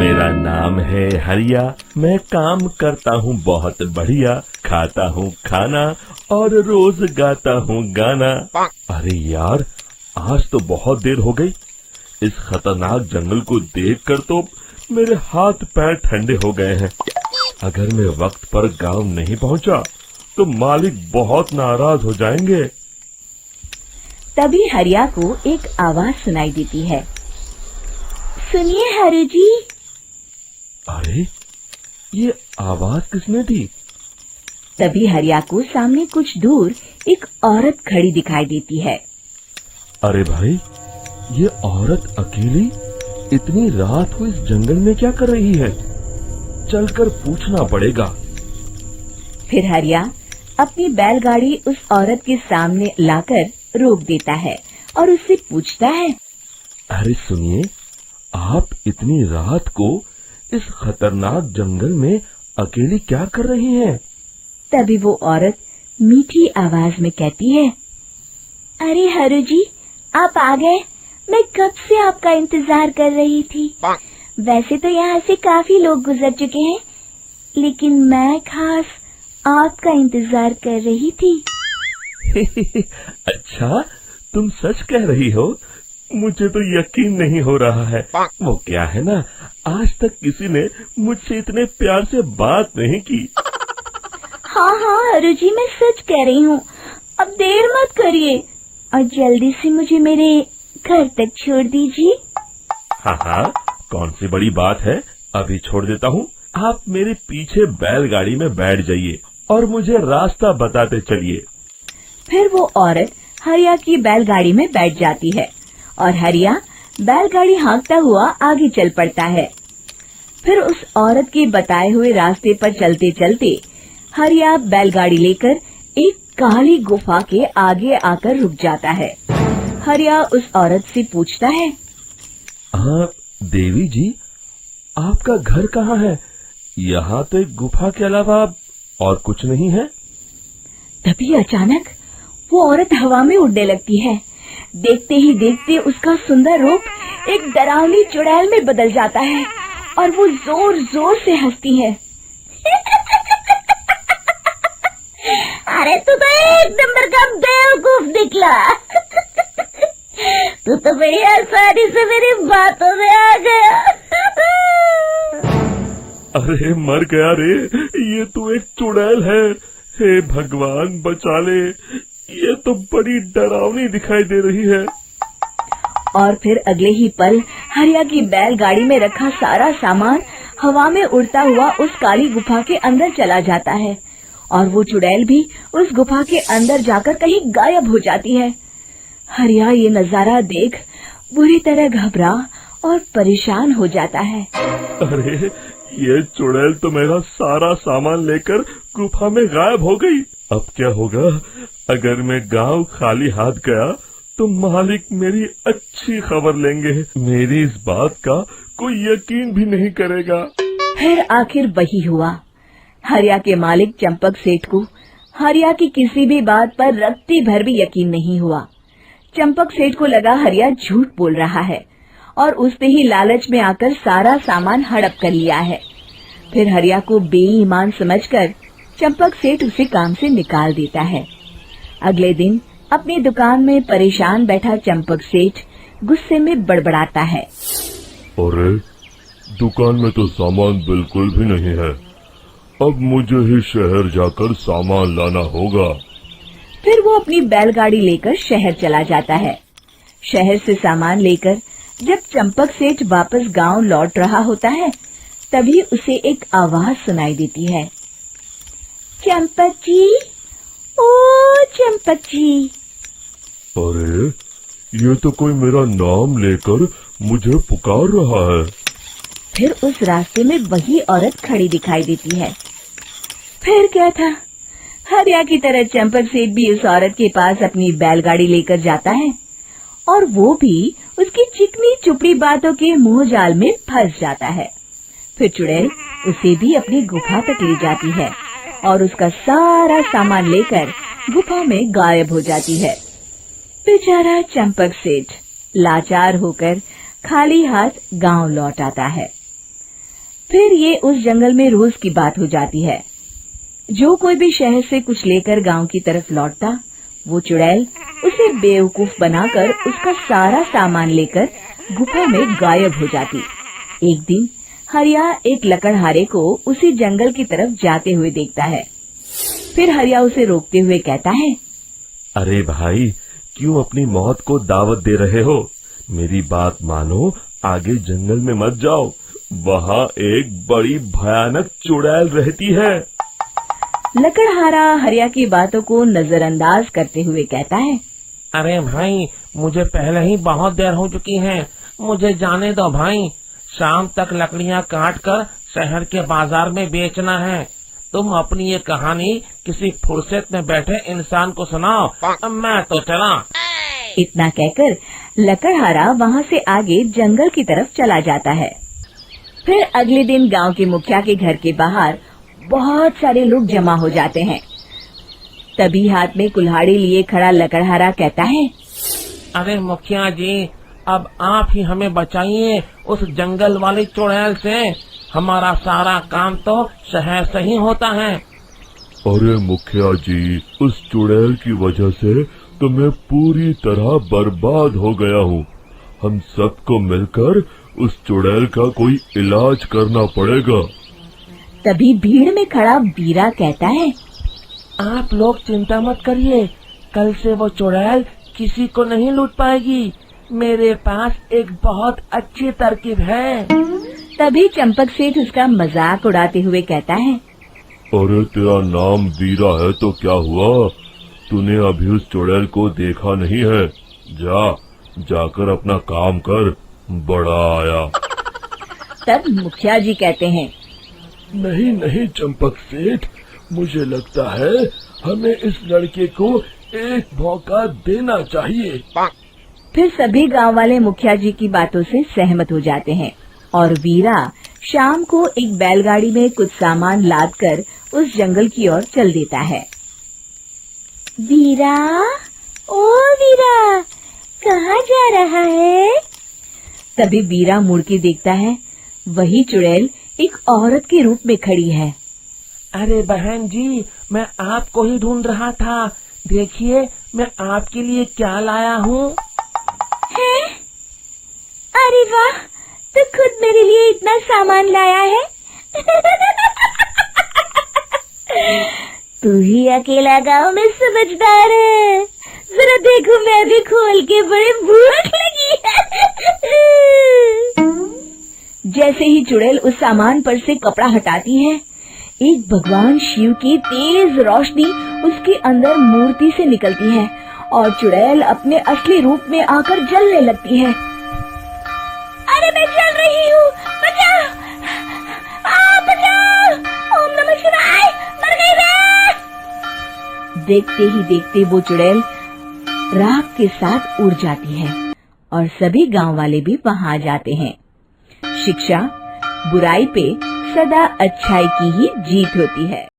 मेरा नाम है हरिया, मैं काम करता हूँ बहुत बढ़िया, खाता हूँ खाना और रोज गाता हूँ गाना। अरे यार, आज तो बहुत देर हो गई। इस खतरनाक जंगल को देखकर तो मेरे हाथ पैर ठंडे हो गए हैं। अगर मैं वक्त पर गांव नहीं पहुंचा तो मालिक बहुत नाराज हो जाएंगे। तभी हरिया को एक आवाज सुनाई देती है। सुनिए हरु जी। अरे, ये आवाज किसने दी? तभी हरिया को सामने कुछ दूर एक औरत खड़ी दिखाई देती है। अरे भाई, ये औरत अकेली इतनी रात को इस जंगल में क्या कर रही है? चलकर पूछना पड़ेगा। फिर हरिया अपनी बैलगाड़ी उस औरत के सामने लाकर रोक देता है और उससे पूछता है। अरे सुनिए, आप इतनी रात को इस खतरनाक जंगल में अकेली क्या कर रही हैं? तभी वो औरत मीठी आवाज में कहती है, अरे हरु जी, आप आ गए। मैं कब से आपका इंतजार कर रही थी। वैसे तो यहाँ से काफी लोग गुजर चुके हैं, लेकिन मैं खास आपका इंतजार कर रही थी। अच्छा, तुम सच कह रही हो? मुझे तो यकीन नहीं हो रहा है। वो क्या है ना, आज तक किसी ने मुझसे इतने प्यार से बात नहीं की। हाँ हाँ हरु जी, मैं सच कह रही हूँ। अब देर मत करिए और जल्दी से मुझे मेरे घर तक छोड़ दीजिए। हाँ हाँ, कौन सी बड़ी बात है, अभी छोड़ देता हूँ। आप मेरे पीछे बैलगाड़ी में बैठ जाइए और मुझे रास्ता बताते चलिए। फिर वो औरत हरिया की बैलगाड़ी में बैठ जाती है और हरिया बैलगाड़ी हाँकता हुआ आगे चल पड़ता है। फिर उस औरत के बताए हुए रास्ते पर चलते चलते हरिया बैलगाड़ी लेकर एक काली गुफा के आगे आकर रुक जाता है। हरिया उस औरत से पूछता है, हाँ देवी जी, आपका घर कहाँ है? यहाँ तो एक गुफा के अलावा और कुछ नहीं है। तभी अचानक वो औरत हवा में उड़ने लगती है। देखते ही देखते उसका सुंदर रूप एक डरावनी चुड़ैल में बदल जाता है और वो जोर जोर से हंसती है। अरे तू तो एक नंबर का बेवकूफ निकला। तू तो बड़ी आसानी से मेरी बातों में आ गया। अरे मर गया रे, ये तो एक चुड़ैल है। हे भगवान बचा ले, ये तो बड़ी डरावनी दिखाई दे रही है। और फिर अगले ही पल हरिया की बैलगाड़ी में रखा सारा सामान हवा में उड़ता हुआ उस काली गुफा के अंदर चला जाता है और वो चुड़ैल भी उस गुफा के अंदर जाकर कहीं गायब हो जाती है। हरिया ये नजारा देख बुरी तरह घबरा और परेशान हो जाता है। अरे, ये चुड़ैल तो मेरा सारा सामान लेकर गुफा में गायब हो गई। अब क्या होगा? अगर मैं गांव खाली हाथ गया तो मालिक मेरी अच्छी खबर लेंगे। मेरी इस बात का कोई यकीन भी नहीं करेगा। फिर आखिर वही हुआ। हरिया के मालिक चंपक सेठ को हरिया की किसी भी बात पर रत्ती भर भी यकीन नहीं हुआ। चंपक सेठ को लगा हरिया झूठ बोल रहा है और उसने ही लालच में आकर सारा सामान हड़प कर लिया है। फिर हरिया को बेईमान समझकर चंपक सेठ उसे काम से निकाल देता है। अगले दिन अपनी दुकान में परेशान बैठा चंपक सेठ गुस्से में बड़बड़ाता है। अरे, दुकान में तो सामान बिल्कुल भी नहीं है। अब मुझे ही शहर जाकर सामान लाना होगा। फिर वो अपनी बैलगाड़ी लेकर शहर चला जाता है। शहर से सामान लेकर जब चंपक सेठ वापस गांव लौट रहा होता है, तभी उसे एक आवाज सुनाई देती है। चंपक जी, ओ चंपक जी। अरे, ये तो कोई मेरा नाम लेकर मुझे पुकार रहा है। फिर उस रास्ते में वही औरत खड़ी दिखाई देती है। फिर क्या था, हरिया की तरह चंपक सेठ भी उस औरत के पास अपनी बैलगाड़ी लेकर जाता है और वो भी उसकी चिकनी चुपड़ी बातों के मुंह जाल में फंस जाता है। फिर चुड़ैल उसे भी अपनी गुफा तक ले जाती है और उसका सारा सामान लेकर गुफा में गायब हो जाती है। बेचारा चंपक सेठ लाचार होकर खाली हाथ गांव लौट आता है। फिर ये उस जंगल में रोज की बात हो जाती है। जो कोई भी शहर से कुछ लेकर गांव की तरफ लौटता, वो चुड़ैल उसे बेवकूफ बनाकर उसका सारा सामान लेकर गुफा में गायब हो जाती। एक दिन हरिया एक लकड़हारे को उसी जंगल की तरफ जाते हुए देखता है। फिर हरिया उसे रोकते हुए कहता है, अरे भाई, क्यों अपनी मौत को दावत दे रहे हो? मेरी बात मानो, आगे जंगल में मत जाओ, वहाँ एक बड़ी भयानक चुड़ैल रहती है। लकड़हारा हरिया की बातों को नजरअंदाज करते हुए कहता है, अरे भाई, मुझे पहले ही बहुत देर हो चुकी है, मुझे जाने दो भाई। शाम तक लकड़ियाँ काट कर शहर के बाजार में बेचना है। तुम अपनी ये कहानी किसी फुर्सत में बैठे इंसान को सुनाओ, मैं तो चला। इतना कहकर लकड़हारा वहाँ से आगे जंगल की तरफ चला जाता है। फिर अगले दिन गांव के मुखिया के घर के बाहर बहुत सारे लोग जमा हो जाते हैं। तभी हाथ में कुल्हाड़ी लिए खड़ा लकड़हारा कहता है, अरे मुखिया जी, अब आप ही हमें बचाइए उस जंगल वाली चुड़ैल से। हमारा सारा काम तो शहर से ही होता है। अरे मुखिया जी, उस चुड़ैल की वजह से तो मैं पूरी तरह बर्बाद हो गया हूँ। हम सबको मिलकर उस चुड़ैल का कोई इलाज करना पड़ेगा। तभी भीड़ में खड़ा वीरा कहता है, आप लोग चिंता मत करिए, कल से वो चुड़ैल किसी को नहीं लूट पाएगी। मेरे पास एक बहुत अच्छी तरकीब है। तभी चंपक सेठ उसका मजाक उड़ाते हुए कहता है, अरे तेरा नाम वीरा है तो क्या हुआ? तूने अभी उस चुड़ैल को देखा नहीं है? जाकर अपना काम कर, बड़ा आया। तब मुखिया जी कहते हैं, नहीं चंपक सेठ, मुझे लगता है हमें इस लड़के को एक मौका देना चाहिए। फिर सभी गांव वाले मुखिया जी की बातों से सहमत हो जाते हैं और वीरा शाम को एक बैलगाड़ी में कुछ सामान लादकर उस जंगल की ओर चल देता है। वीरा, ओ वीरा, कहाँ जा रहा है? तभी वीरा मुड़ के देखता है, वही चुड़ैल एक औरत के रूप में खड़ी है। अरे बहन जी, मैं आपको ही ढूंढ रहा था। देखिए, मैं आपके लिए क्या लाया हूँ। हैं? अरे वाह, तो खुद मेरे लिए इतना सामान लाया है। तू ही अकेला गांव में समझदार है। जरा देखो, मैं भी खोल के, बड़े भूख लगी है। जैसे ही चुड़ैल उस सामान पर से कपड़ा हटाती है, एक भगवान शिव की तेज रोशनी उसके अंदर मूर्ति से निकलती है और चुड़ैल अपने असली रूप में आकर जलने लगती है। अरे मैं जल रही हूँ, बचाओ! बचाओ! ओम नमः शिवाय, मर गई मैं! देखते ही देखते वो चुड़ैल राख के साथ उड़ जाती है और सभी गांव वाले भी वहां जाते हैं। शिक्षा बुराई पे सदा अच्छाई की ही जीत होती है।